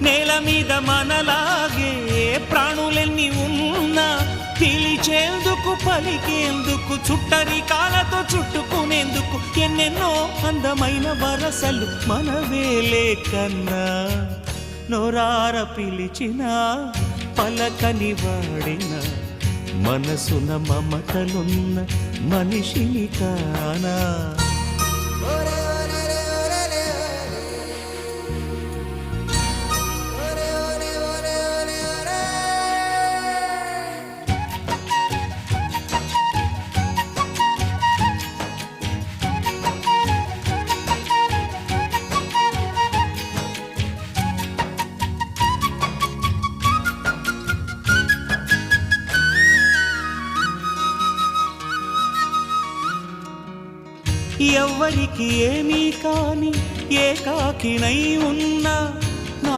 నేల మీద మనలాగే ప్రాణులెన్ని ఉన్నా పిలిచేందుకు పలికేందుకు చుట్టరికాలతో చుట్టుకునేందుకు ఎన్నెన్నో అందమైన వరసలు మనవేలే కన్నా నోరార పిలిచిన పలకని వాడిన మనసున మమతలున్న మనిషిని కానా ఎవ్వరికి ఏమీ కాని ఏకాకినై ఉన్నా